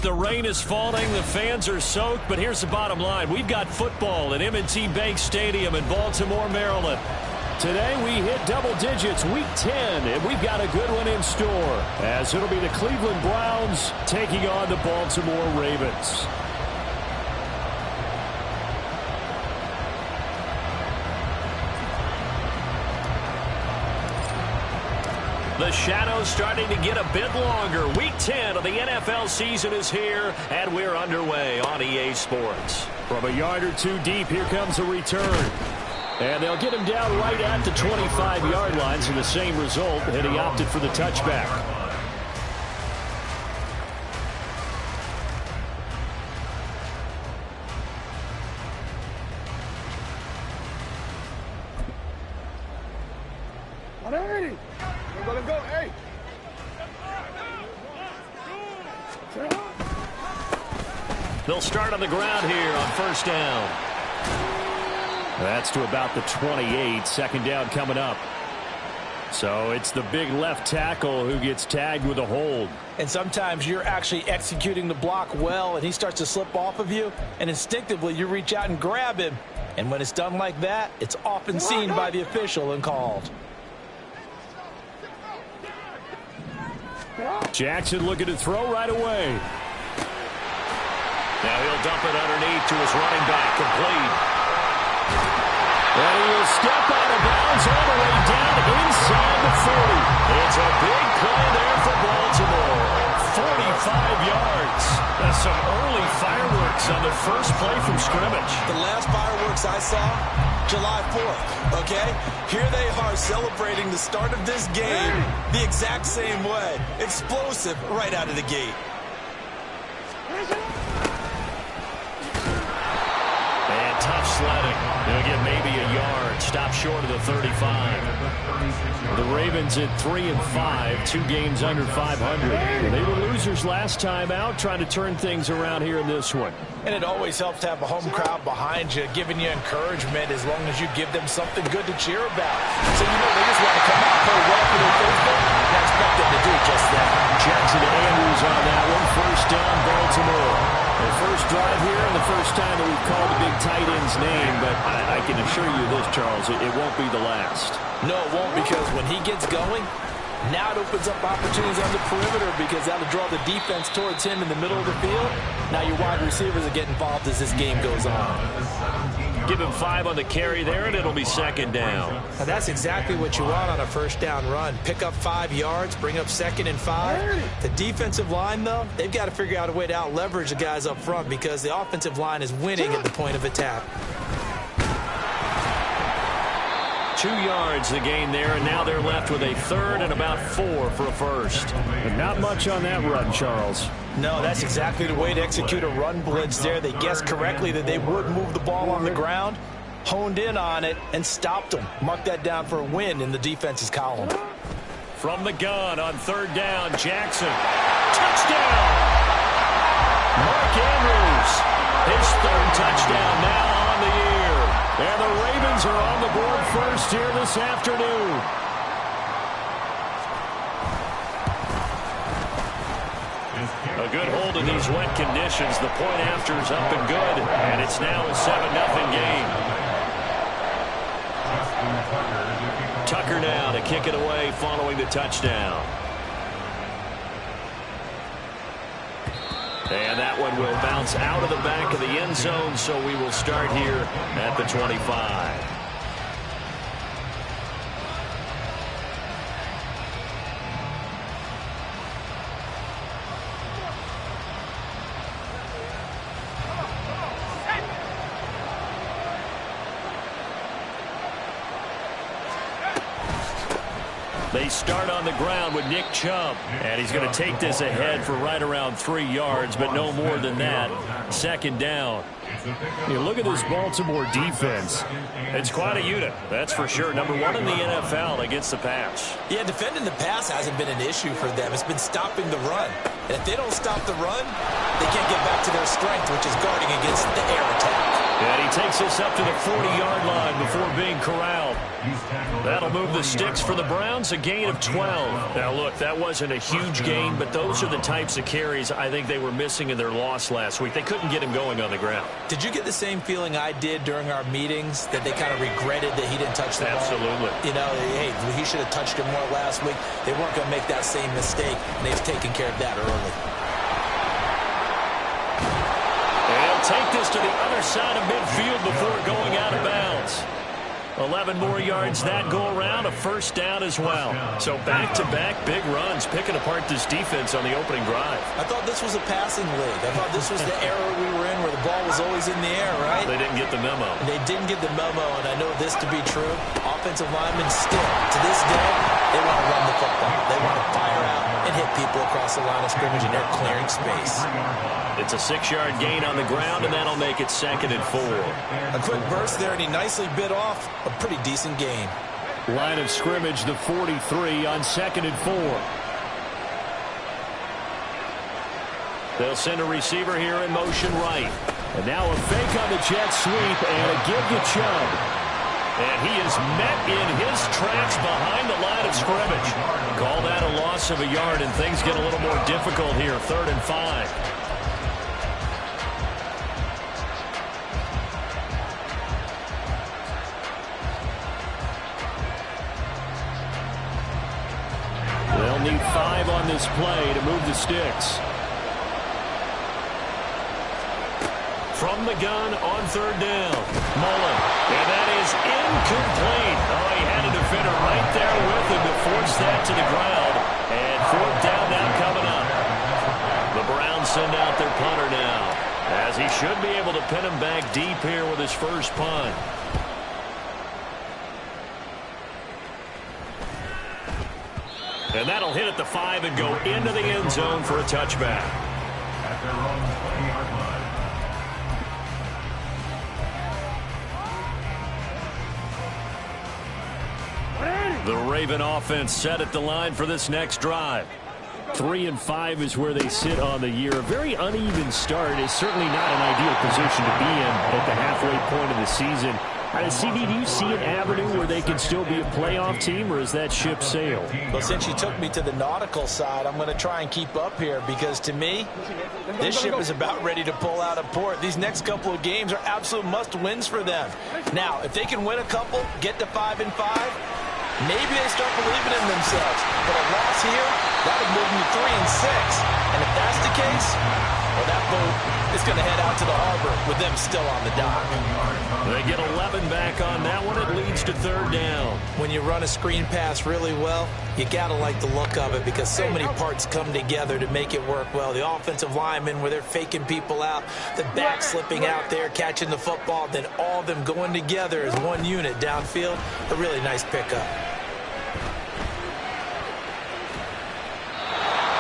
The rain is falling, the fans are soaked, but here's the bottom line. We've got football at M&T Bank Stadium in Baltimore, Maryland. Today we hit double digits, week 10, and we've got a good one in store, as it'll be the Cleveland Browns taking on the Baltimore Ravens. The shadow's starting to get a bit longer. Week 10 of the NFL season is here, and we're underway on EA Sports. From a yard or two deep, here comes a return. And they'll get him down right at the 25-yard line, so the same result, and he opted for the touchback. They'll start on the ground here on first down. That's to about the 28. Second down coming up. So it's the big left tackle who gets tagged with a hold. And sometimes you're actually executing the block well, and he starts to slip off of you, and instinctively you reach out and grab him. And when it's done like that, it's often seen by the official and called. Jackson looking to throw right away. Now he'll dump it underneath to his running back, complete. And he will step out of bounds all the way down inside the 40. It's a big play there for Baltimore. 45 yards. That's some early fireworks on the first play from scrimmage. The last fireworks I saw, July 4th, okay? Here they are celebrating the start of this game the exact same way. Explosive right out of the gate. And tough sledding. They'll get maybe a yard. Stop short of the 35. The Ravens at 3-5, 2 games under 500. They were losers last time out, trying to turn things around here in this one. And it always helps to have a home crowd behind you, giving you encouragement as long as you give them something good to cheer about. So you know they just want to come out and play well for their baseball, and I expect them to do just that. Jackson Andrews on that one. First down, Baltimore. The first drive here and the first time that we've called the big tight end's name, but I can assure you this, Charles, it won't be the last. No, it won't, because when he gets going, now it opens up opportunities on the perimeter because that'll draw the defense towards him in the middle of the field. Now your wide receivers will get involved as this game goes on. Give him 5 on the carry there, and it'll be second down. Now that's exactly what you want on a first down run. Pick up 5 yards, bring up 2nd and 5. The defensive line, though, they've got to figure out a way to out-leverage the guys up front because the offensive line is winning at the point of attack. 2 yards the gain there, and now they're left with a third and about 4 for a first. But not much on that run, Charles. No, that's exactly the way to execute a run blitz there. They guessed correctly that they would move the ball on the ground, honed in on it, and stopped them. Mark that down for a win in the defense's column. From the gun on third down, Jackson. Touchdown! Mark Andrews, his 3rd touchdown now on the year. And the Ravens are on the board first here this afternoon. A good hold in these wet conditions. The point after is up and good, and it's now a 7-0 game. Tucker now to kick it away following the touchdown. And that one will bounce out of the back of the end zone, so we will start here at the 25. They start on the ground with Nick Chubb. And he's going to take this ahead for right around 3 yards, but no more than that. Second down. You look at this Baltimore defense. It's quite a unit, that's for sure. Number 1 in the NFL against the pass. Yeah, defending the pass hasn't been an issue for them. It's been stopping the run. And if they don't stop the run, they can't get back to their strength, which is guarding against the air attack. And he takes his this up to the 40-yard line before being corralled. That'll move the sticks for the Browns, a gain of 12. Now, look, that wasn't a huge gain, but those are the types of carries I think they were missing in their loss last week. They couldn't get him going on the ground. Did you get the same feeling I did during our meetings, that they kind of regretted that he didn't touch the ball? Absolutely. You know, hey, he should have touched him more last week. They weren't going to make that same mistake, and they've taken care of that early. They'll take this to the other side of midfield before going out of bounds. 11 more yards that go around, a first down as well. So back-to-back big runs, picking apart this defense on the opening drive. I thought this was a passing league. I thought this was the era we were in where the ball was always in the air, right? They didn't get the memo. They didn't get the memo, and I know this to be true. Offensive linemen still, to this day, they want to run the football. They want to fire out and hit people across the line of scrimmage, and they're clearing space. It's a 6-yard gain on the ground, and that'll make it 2nd and 4. A quick burst there, and he nicely bit off a pretty decent gain. Line of scrimmage, the 43 on 2nd and 4. They'll send a receiver here in motion right. And now a fake on the jet sweep and a give to Chubb. And he is met in his tracks behind the line of scrimmage. Call that a loss of a yard, and things get a little more difficult here, 3rd and 5. They'll need 5 on this play to move the sticks. From the gun on 3rd down. Mullen. And that is incomplete. Oh, he had a defender right there with him to force that to the ground. And 4th down now coming up. The Browns send out their punter now, as he should be able to pin him back deep here with his first punt. And that'll hit at the 5 and go into the end zone for a touchback. At their own 20-yard line. The Raven offense set at the line for this next drive. 3 and 5 is where they sit on the year. A very uneven start is certainly not an ideal position to be in at the halfway point of the season. CD, do you see an avenue where they can still be a playoff team, or is that ship sailed? Well, since you took me to the nautical side, I'm going to try and keep up here, because to me, this ship is about ready to pull out of port. These next couple of games are absolute must-wins for them. Now, if they can win a couple, get to 5 and 5, maybe they start believing in themselves. But a loss here, that would move them to 3 and 6. And if that's the case, well, that boat is going to head out to the harbor with them still on the dock. They get 11 back on that one. It leads to 3rd down. When you run a screen pass really well, you got to like the look of it, because so many parts come together to make it work well. The offensive linemen, where they're faking people out, the back slipping out there, catching the football, then all of them going together as one unit downfield. A really nice pickup.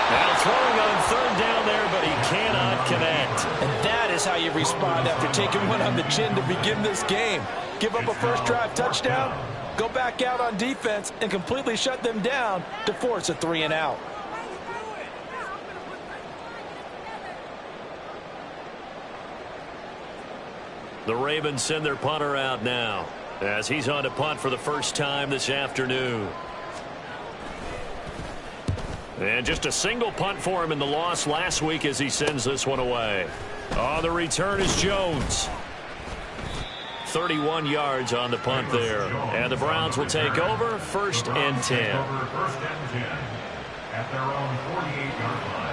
Now throwing on 3rd down there, but he cannot connect. And that is how you respond after taking one on the chin to begin this game. Give up a first drive touchdown, go back out on defense, and completely shut them down to force a 3 and out. The Ravens send their punter out now, as he's on to punt for the first time this afternoon. And just a single punt for him in the loss last week as he sends this one away. On the return is Jones. 31 yards on the punt there. And the Browns will take over, 1st and 10. At their own 48-yard line.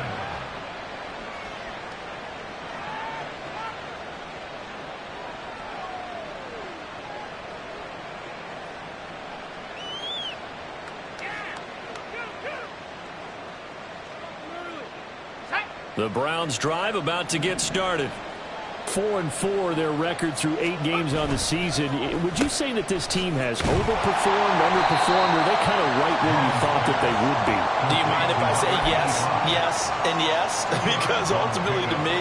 The Browns drive about to get started. 4 and 4 their record through 8 games on the season. Would you say that this team has overperformed, underperformed, or are they kind of right where you thought that they would be? Do you mind if I say yes, yes, and yes? Because ultimately to me,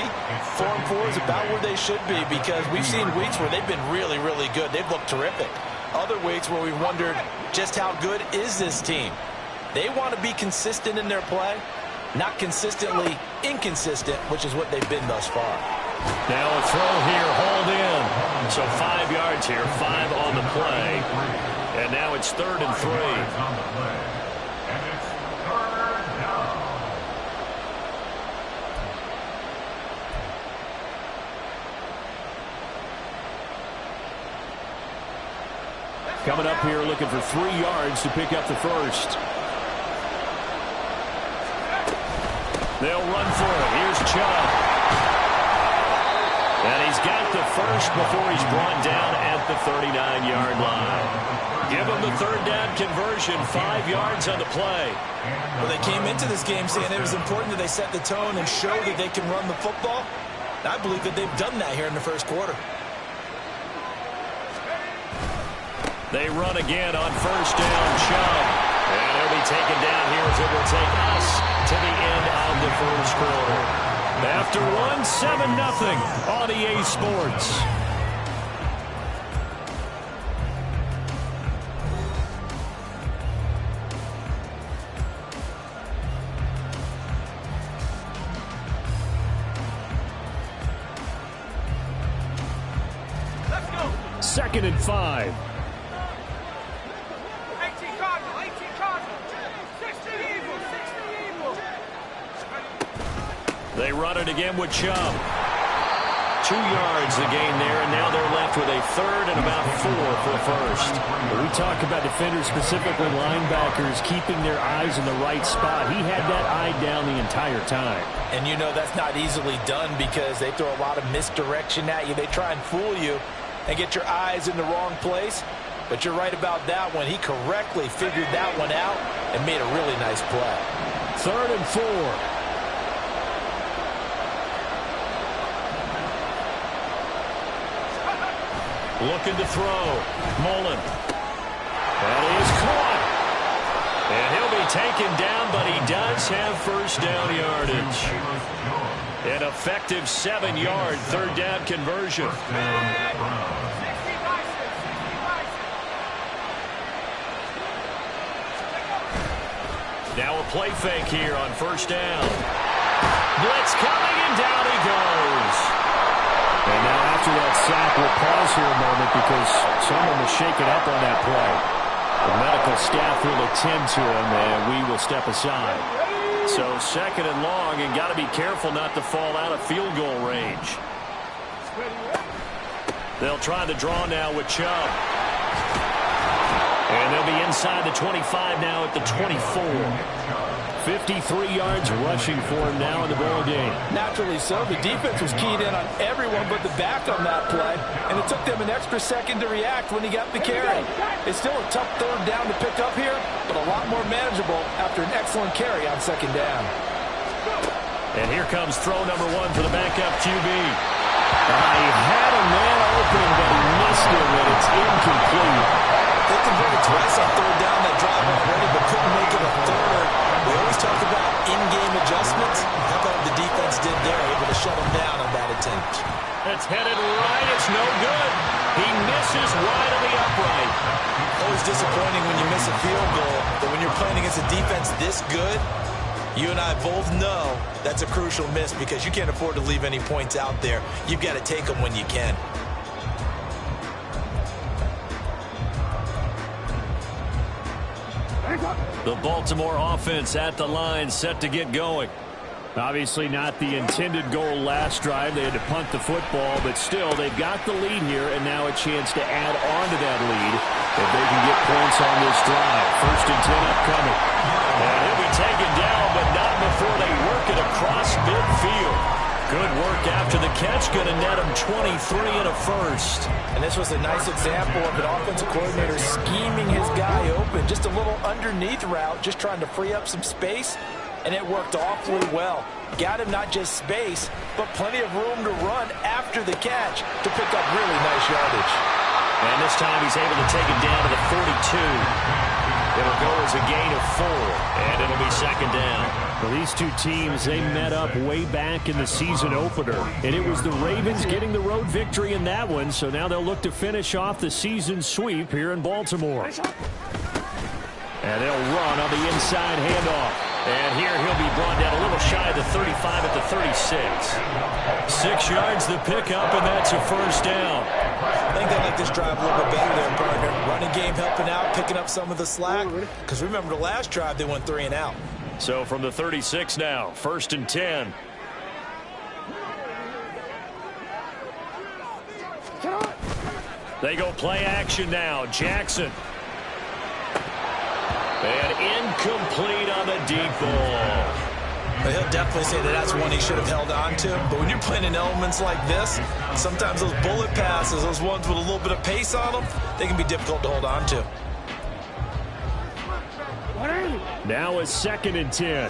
4 and 4 is about where they should be, because we've seen weeks where they've been really, really good. They've looked terrific. Other weeks where we've wondered just how good is this team. They want to be consistent in their play, not consistently inconsistent, which is what they've been thus far. Now a throw here, hauled in. So 5 yards here, 5 on the play. And now it's 3rd and 3. On the play. And it's 3rd down. Coming up here looking for 3 yards to pick up the first. They'll run for it. Here's Chubb. And he's got the first before he's brought down at the 39-yard line. Give him the 3rd down conversion, 5 yards on the play. Well, they came into this game saying it was important that they set the tone and show that they can run the football. I believe that they've done that here in the first quarter. They run again on 1st down, Chubb. And he'll be taken down here as it will take us to the end of the first quarter. After 7-0 on EA Sports. Let's go. 2nd and 5. 18 Cardinal, 18 Cardinal. 60 Eagles, 60 Eagles. They run it again with Chubb. 2 yards the gain there, and now they're left with a 3rd and about 4 for the first. We talk about defenders, specifically linebackers, keeping their eyes in the right spot. He had that eye down the entire time. And you know that's not easily done because they throw a lot of misdirection at you. They try and fool you and get your eyes in the wrong place. But you're right about that one. He correctly figured that one out and made a really nice play. 3rd and 4. Looking to throw. Mullen. That is caught. And he'll be taken down, but he does have 1st down yardage. An effective 7-yard 3rd down conversion. Now a play fake here on 1st down. Blitz coming, and down he goes. And now after that sack, we'll pause here a moment because someone was shaken up on that play. The medical staff will attend to him, and we will step aside. So 2nd and long, and got to be careful not to fall out of field goal range. They'll try the draw now with Chubb. And they'll be inside the 25 now at the 24. 53 yards rushing for him now in the ball game. Naturally so. The defense was keyed in on everyone but the back on that play, and it took them an extra second to react when he got the carry. It's still a tough 3rd down to pick up here, but a lot more manageable after an excellent carry on 2nd down. And here comes throw number 1 for the backup QB. He had a man open, but he missed him, and it's incomplete. They converted twice on 3rd down that drive already, but couldn't make it a 3rd. We always talk about in-game adjustments. How about what the defense did there, able to shut them down on that attempt? It's headed right. It's no good. He misses wide of the upright. Always disappointing when you miss a field goal, but when you're playing against a defense this good, you and I both know that's a crucial miss because you can't afford to leave any points out there. You've got to take them when you can. The Baltimore offense at the line, set to get going. Obviously not the intended goal last drive. They had to punt the football, but still, they've got the lead here, and now a chance to add on to that lead if they can get points on this drive. 1st and 10 upcoming. And he'll be taken down, but not before they work it across midfield. Good work after the catch, going to net him 23 and a first. And this was a nice example of an offensive coordinator scheming his guy open. Just a little underneath route, just trying to free up some space, and it worked awfully well. Got him not just space, but plenty of room to run after the catch to pick up really nice yardage. And this time he's able to take it down to the 42. It'll go as a gain of 4, and it'll be 2nd down. Well, these two teams, they met up way back in the season opener, and it was the Ravens getting the road victory in that one, so now they'll look to finish off the season sweep here in Baltimore. And they'll run on the inside handoff. And here he'll be brought down a little shy of the 35 at the 36. 6 yards the pickup, and that's a first down. I think they like this drive a little bit better there, partner. Running game helping out, picking up some of the slack. Because remember, the last drive they went 3 and out. So from the 36 now, 1st and 10. They go play action now. Jackson. And incomplete on the deep ball. But he'll definitely say that that's one he should have held on to. But when you're playing in elements like this, sometimes those bullet passes, those ones with a little bit of pace on them, they can be difficult to hold on to. Now a 2nd and 10.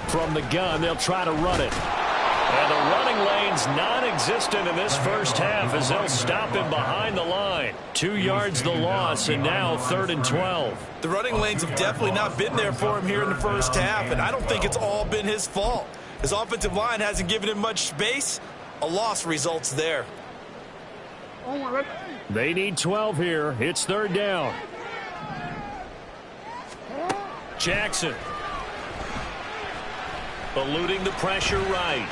From the gun, they'll try to run it. And the running lane's non-existent in this first half as they'll stop him behind the line. 2 yards the loss, and now 3rd and 12. The running lanes have definitely not been there for him here in the first half, and I don't think it's all been his fault. His offensive line hasn't given him much space. A loss results there. They need 12 here. It's 3rd down. Jackson. Eluding the pressure right.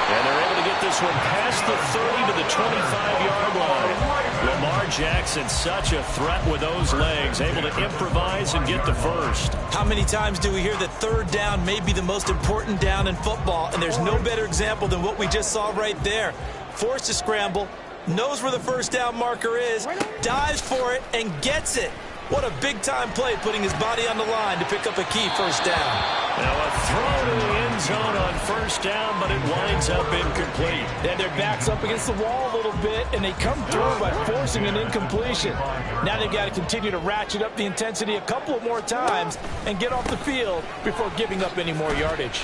And they're able to get this one past the 30 to the 25-yard line. Lamar Jackson, such a threat with those legs, able to improvise and get the first. How many times do we hear that 3rd down may be the most important down in football, and there's no better example than what we just saw right there. Forced to scramble, knows where the first down marker is, dives for it, and gets it. What a big-time play, putting his body on the line to pick up a key first down. Now a throw to the end zone on first down, but it winds up incomplete. Then their back's up against the wall a little bit, and they come through by forcing an incompletion. Now they've got to continue to ratchet up the intensity a couple of more times and get off the field before giving up any more yardage.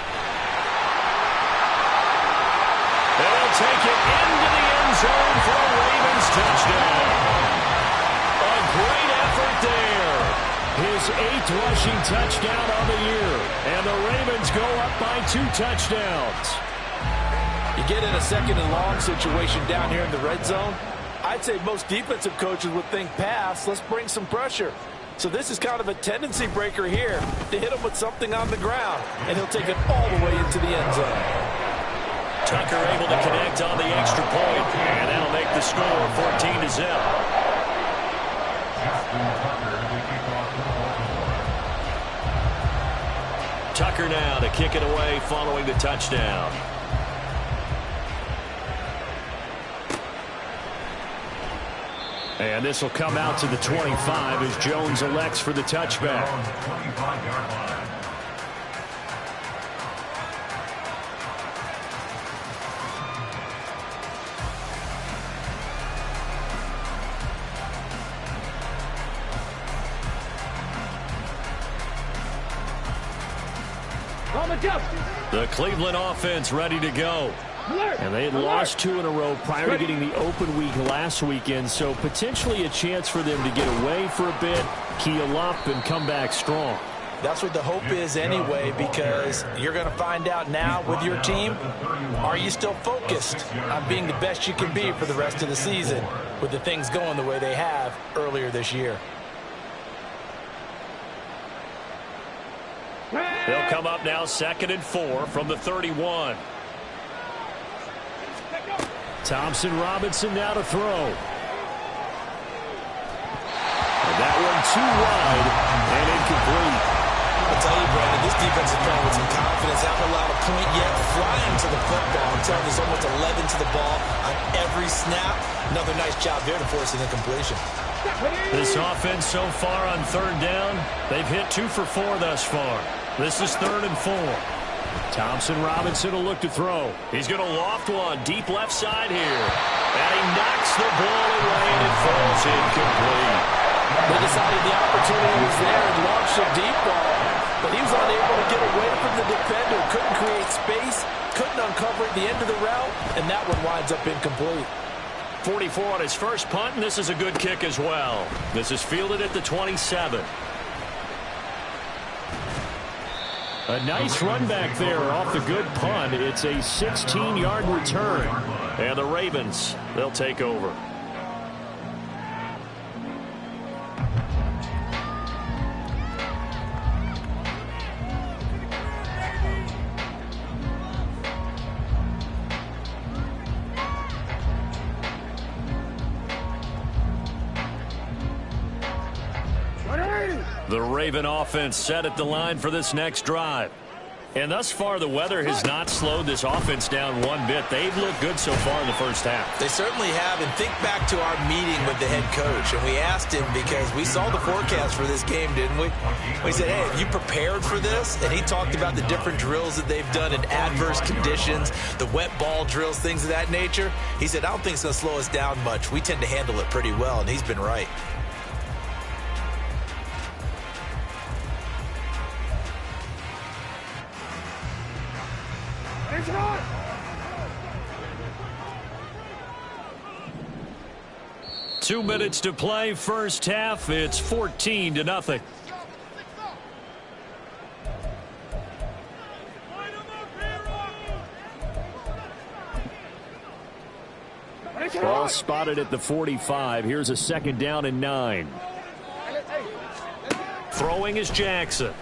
They'll take it into the end zone for a Ravens touchdown. A great effort there. His 8th rushing touchdown on the year. And the Ravens go up by 2 touchdowns. You get in a 2nd and long situation down here in the red zone, I'd say most defensive coaches would think pass, let's bring some pressure. So this is kind of a tendency breaker here to hit him with something on the ground, and he'll take it all the way into the end zone. Tucker able to connect on the extra point, and that'll make the score 14-0. Tucker now to kick it away following the touchdown. And this will come out to the 25 as Jones elects for the touchback. The Cleveland offense ready to go. And they had lost 2 in a row prior to getting the open week last weekend, so potentially a chance for them to get away for a bit, keel up, and come back strong. That's what the hope is anyway, because you're going to find out now with your team, are you still focused on being the best you can be for the rest of the season with the things going the way they have earlier this year? They'll come up now 2nd and 4 from the 31. Thompson Robinson now to throw. And that one too wide and incomplete. I'll tell you, Brandon, this defense is playing with some confidence. Haven't allowed a point yet. Flying to the football. I'm telling you, there's almost 11 to the ball on every snap. Another nice job there to force an incompletion. This offense so far on 3rd down, they've hit 2 for 4 thus far. This is 3rd and 4. Thompson Robinson will look to throw. He's going to loft one deep left side here. And he knocks the ball away and it falls incomplete. They decided the opportunity was there and launched a deep ball. But he was unable to get away from the defender. Couldn't create space. Couldn't uncover at the end of the route. And that one winds up incomplete. 44 on his first punt, and this is a good kick as well. This is fielded at the 27. A nice run back there off the good punt. It's a 16-yard return. And the Ravens, they'll take over. The Raven offense set at the line for this next drive. And thus far, the weather has not slowed this offense down one bit. They've looked good so far in the first half. They certainly have. And think back to our meeting with the head coach. And we asked him, because we saw the forecast for this game, didn't we? We said, hey, have you prepared for this? And he talked about the different drills that they've done in adverse conditions, the wet ball drills, things of that nature. He said, I don't think it's going to slow us down much. We tend to handle it pretty well, and he's been right. Two minutes to play, first half. It's 14-0. Ball spotted at the 45. Here's a 2nd down and 9. Throwing is Jackson.